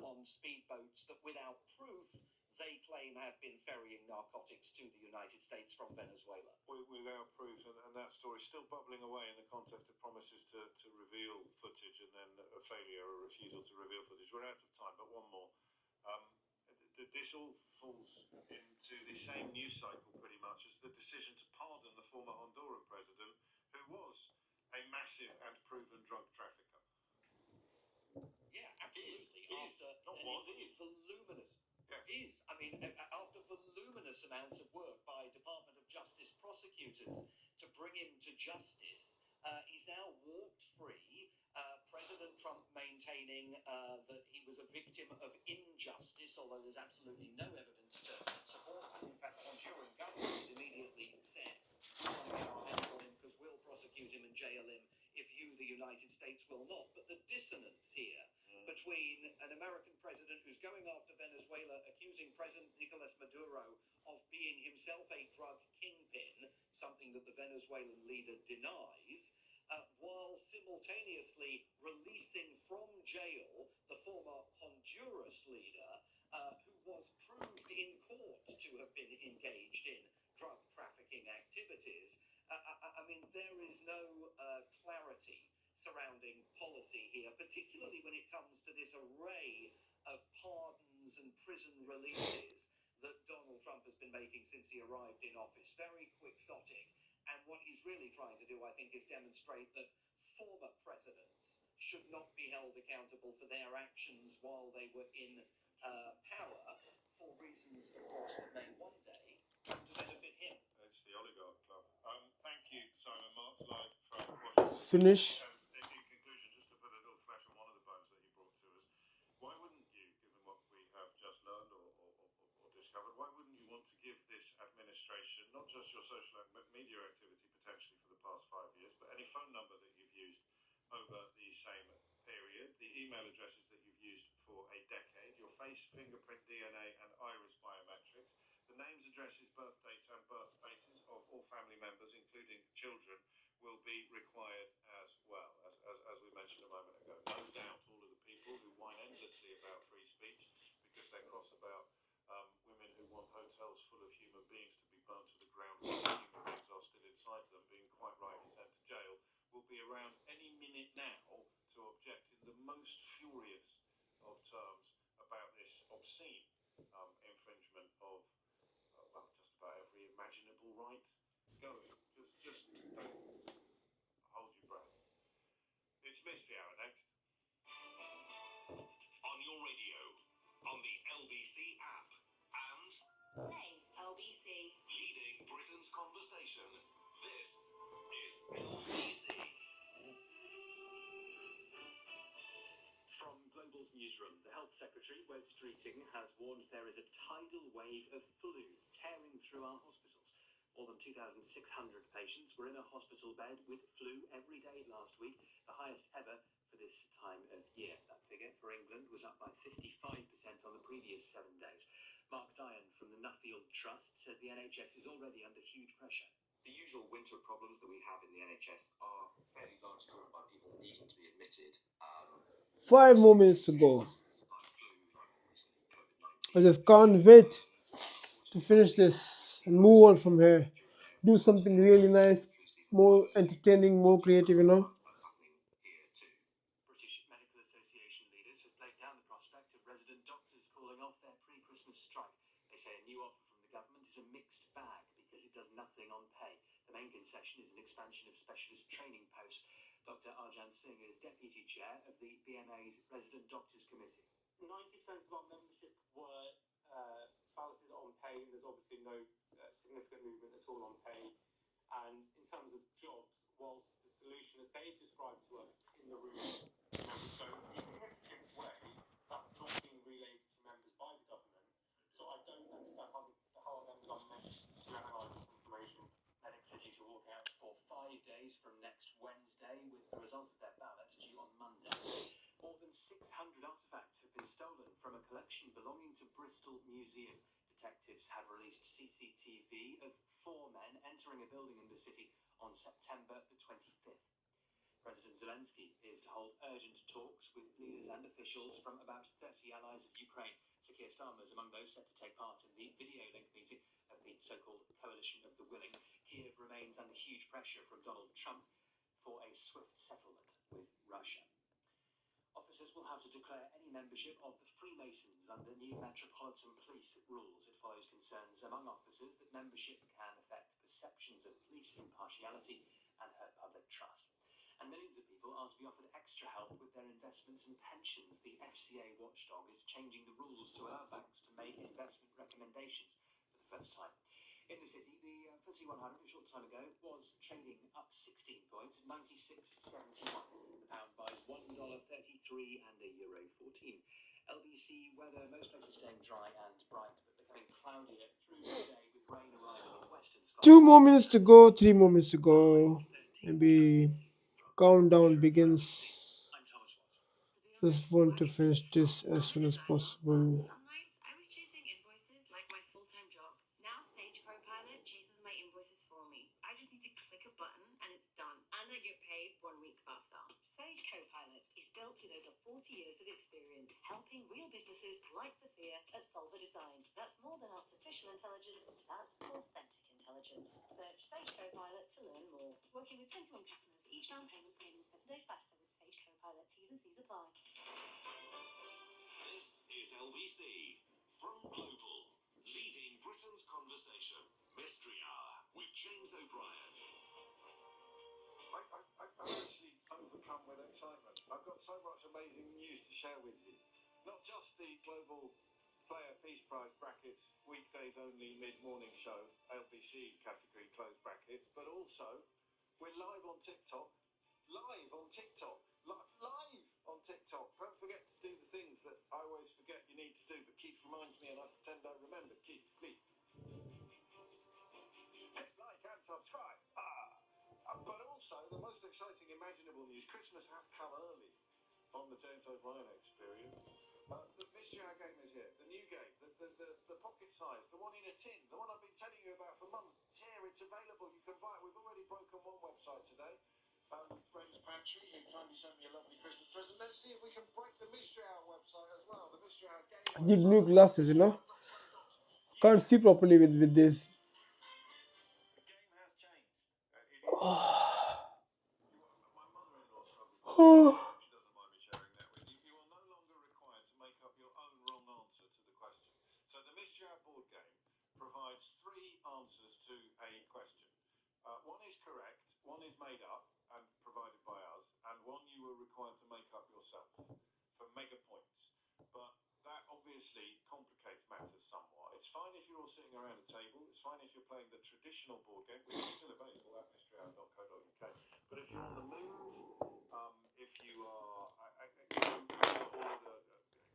on speedboats that without proof they claim have been ferrying narcotics to the United States from Venezuela. Without proof, and that story still bubbling away in the context of promises to reveal footage and then a failure or refusal to reveal footage. We're out of time, but one more. This all falls into the same news cycle pretty much as the decision to pardon the former Honduran president, who was a massive and proven drug trafficker. Yeah, absolutely. Voluminous. Is. I mean, after voluminous amounts of work by Department of Justice prosecutors to bring him to justice, he's now walked free. President Trump maintaining that he was a victim of injustice, although there's absolutely no evidence to support that. In fact, the Honduran government is immediately upset. We want to get our hands on him because we'll prosecute him and jail him if you, the United States, will not. But the dissonance here between an American president who's going after Venezuela, accusing President Nicolas Maduro of being himself a drug kingpin, something that the Venezuelan leader denies, while simultaneously releasing from jail the former Honduras leader, who was proved in court to have been engaged in drug trafficking activities. I mean, there is no clarity surrounding policy here, particularly when it comes to this array of pardons and prison releases that Donald Trump has been making since he arrived in office. Very quixotic. And what he's really trying to do, I think, is demonstrate that former presidents should not be held accountable for their actions while they were in power, for reasons, of course, that may one day come to benefit him. It's the oligarch club. Thank you, Simon Marks, live from Washington. Let's finish. And in conclusion, just to put a little flesh on one of the bones that you brought to us, why wouldn't you, given what we have just learned or discovered, why wouldn't you want to give this administration not just your social media activity potentially for the past 5 years, but any phone number that you've used over the same period, the email addresses that you've used for a decade, your face, fingerprint, DNA, and iris biometrics, the names, addresses, birth dates, and birthplaces of all family members, including children, will be required as well, as we mentioned a moment ago. No doubt all of the people who whine endlessly about free speech because they're cross about women who want hotels full of human beings to be burnt to the ground while the human beings are still inside them, being quite rightly sent to jail, will be around any minute now to object in the most furious of terms about this obscene infringement of just about every imaginable right going. Just don't hold your breath. It's Mystery Hour next. On your radio, on the LBC app, and Play LBC. leading Britain's conversation. This is LBC. From Global's newsroom, the Health Secretary, Wes Streeting, has warned there is a tidal wave of flu tearing through our hospitals. More than 2,600 patients were in a hospital bed with flu every day last week, the highest ever for this time of year. That figure for England was up by 55% on the previous 7 days. Mark Dyan from the Nuffield Trust says the NHS is already under huge pressure. The usual winter problems that we have in the NHS are fairly largely driven by people needing to be admitted. 5 more minutes to go. Flu, recently COVID-19. I just can't wait to finish this and move on from here. Do something really nice, more entertaining, more creative, you know. That's happening here too. British Medical Association leaders have played down the prospect of resident doctors calling off their pre-Christmas strike. They say a new offer from the government is a mixed bag because it does nothing on pay. The main concession is an expansion of specialist training posts. Dr. Arjan Singh is deputy chair of the BMA's Resident Doctors Committee. 90% of our membership were balloted on pay. There's obviously no significant movement at all on pay. And in terms of jobs, whilst the solution that they've described to us in the room would go a significant way, that's not being relayed to members by the government. So I don't understand how our members are meant to analyse this information. Medics are due to walk out for 5 days from next Wednesday, with the result of their ballot due on Monday. More than 600 artefacts have been stolen from a collection belonging to Bristol Museum. Detectives have released CCTV of 4 men entering a building in the city on September the 25th. President Zelensky is to hold urgent talks with leaders and officials from about 30 allies of Ukraine. Sir Keir Starmer is among those set to take part in the video link meeting of the so-called Coalition of the Willing. Kiev remains under huge pressure from Donald Trump for a swift settlement with Russia. Officers will have to declare any membership of the Freemasons under new Metropolitan Police rules. It follows concerns among officers that membership can affect perceptions of police impartiality and hurt public trust. And millions of people are to be offered extra help with their investments and pensions. The FCA watchdog is changing the rules to allow banks to make investment recommendations for the first time. In the city, the FTSE 100 a short time ago was trading up 16 points at 96.71. The pound buys $1.33 and a euro 14. LBC weather, most places staying dry and bright, but becoming cloudier through the day with rain arriving in western Scotland. 2 more minutes to go, 3 more minutes to go. Maybe countdown begins. I'm Thomas Watts. Just want to finish this as soon as possible. Some nights I was chasing invoices like my full-time job. Now Sage Copilot chases my invoices for me. I just need to click a button and it's done. And I get paid 1 week faster. Sage Copilot is built with over 40 years of experience helping real businesses like Sophia at Solver Design. That's more than artificial intelligence, that's authentic intelligence. Search Sage Copilot to learn more. Working with 21 customers, each round payments made in 7 days faster with Sage Copilot. T's and C's apply. This is LBC from Global, leading Britain's conversation. Mystery Hour with James O'Brien. I'm actually overcome with excitement. I've got so much amazing news to share with you. Not just the Global Player Peace Prize brackets, weekdays only mid-morning show, LBC category closed brackets, but also we're live on TikTok. Live on TikTok. Live on TikTok. Don't forget to do the things that I always forget you need to do, but Keith reminds me and I pretend I remember. Keith, please. Hit like and subscribe. But also, the most exciting imaginable news, Christmas has come early on the James O'Brien Experience. The Mystery Hour game is here. The new game, the pocket size, the one in a tin, the one I've been telling you about for months. It's here, it's available. You can buy it. We've already broken one website today. Friends Pantry, who kindly sent me a lovely Christmas present. Let's see if we can break the Mystery Hour website as well. The Mystery Hour game. I need new glasses, you know. Can't see properly with this. The game has changed. My mother-in-law struggled with it. She doesn't mind me sharing that with you. You are no longer required to make up your own wrong answer to the question. So the Mystery Hour board game provides 3 answers to a question. One is correct, one is made up and provided by us, and one you were required to make up yourself for mega points. But that obviously complicates matters somewhat. It's fine if you're all sitting around a table. It's fine if you're playing the traditional board game, which is still available at mysteryhour.co.uk. But if you're on the move, if you are all of the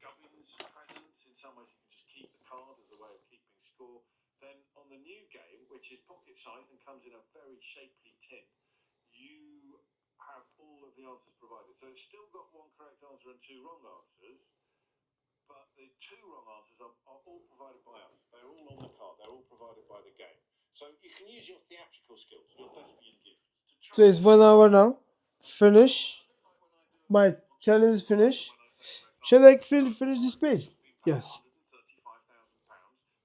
gubbins present, in some ways you can just keep the card as a way of keeping score. Then on the new game, which is pocket size and comes in a very shapely tin, you have all of the answers provided. So it's still got 1 correct answer and 2 wrong answers, but the 2 wrong answers are all provided by us. They're all on the card. They're all provided by the game. So you can use your theatrical skills, your thespian gifts, to try. So it's 1 hour now. Finish. My challenge is finished. Shall I finish this page? Yes. £135,000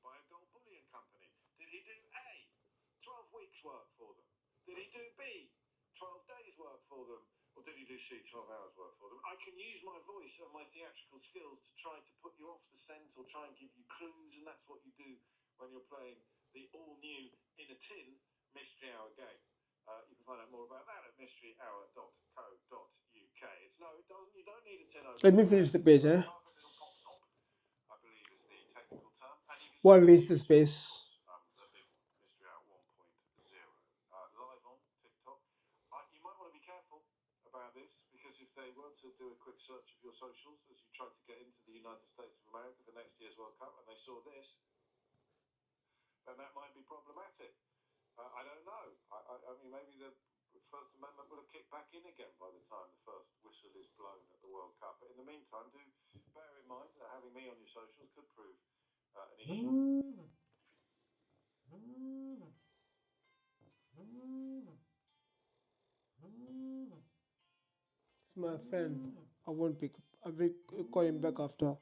by a gold bullion company. Did he do A, 12 weeks work for them? Did he do B, 12 days work for them? Or did he do C, 12 hours work for them? I can use my voice and my theatrical skills to try to put you off the scent or try and give you clues, and that's what you do when you're playing the all-new In a Tin Mystery Hour game. You can find out more about that at mysteryhour.co.uk. It's no, it doesn't. You don't need a tin opener. Let me finish the page, eh? Perfect little pop top, I believe is the technical term. And you can Why see waste the space? the big one, Mystery Hour 1.0, live on TikTok. You might want to be careful about this because if they were to do a quick search of your socials as you try to get into the United States of America for next year's World Cup and they saw this, then that might be problematic. I don't know. I mean, maybe the First Amendment will have kicked back in again by the time the first whistle is blown at the World Cup. But in the meantime, do bear in mind that having me on your socials could prove an issue. It's my friend. I won't pick up. I will call him back after.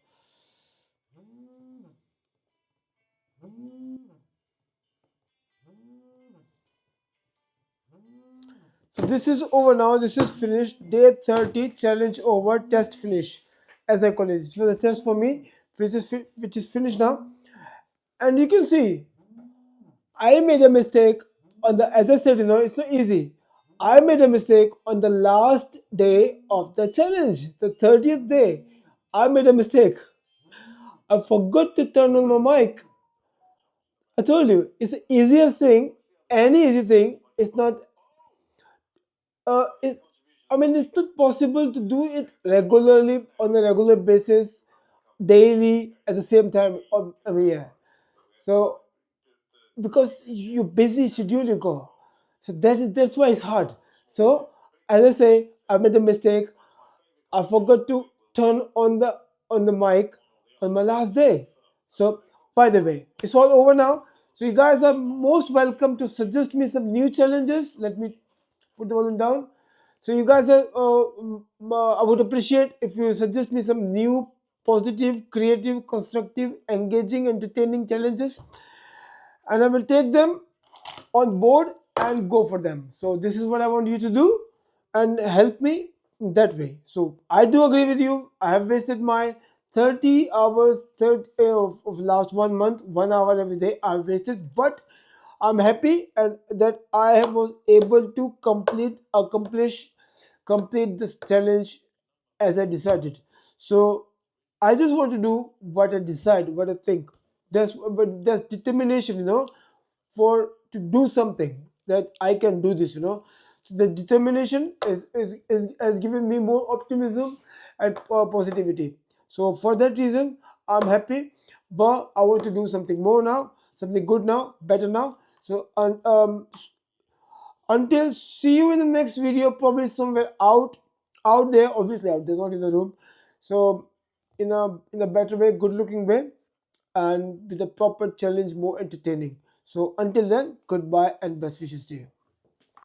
So this is over now. This is finished. Day 30 challenge over. Test finish. As I call it. This was a test for me, which is finished now. And you can see I made a mistake on the, as I said, it's not easy. I made a mistake on the last day of the challenge, the 30th day. I made a mistake. I forgot to turn on my mic. I told you, it's the easiest thing. Any easy thing. It's not. It, I mean, it's not possible to do it regularly on a regular basis, daily at the same time. I mean, yeah. So because you busy schedule you go, so that's why it's hard. So as I say, I made a mistake. I forgot to turn on the mic on my last day. So by the way, it's all over now. So you guys are most welcome to suggest me some new challenges. Let me put the volume down. So you guys are I would appreciate if you suggest me some new positive, creative, constructive, engaging, entertaining challenges, and I will take them on board and go for them. So this is what I want you to do and help me that way. So I do agree with you. I have wasted my 30 hours of last 1 month, 1 hour every day I've wasted, but I'm happy and that I was able to complete this challenge as I decided. So I just want to do what I decide, what I think. There's determination, for to do something that I can do this. So the determination has given me more optimism and positivity. So for that reason, I'm happy, but I want to do something more now, something good now, better now. So until see you in the next video, probably somewhere out there, obviously out there, not in the room. So in a better way, good looking way, and with a proper challenge, more entertaining. So until then, goodbye and best wishes to you.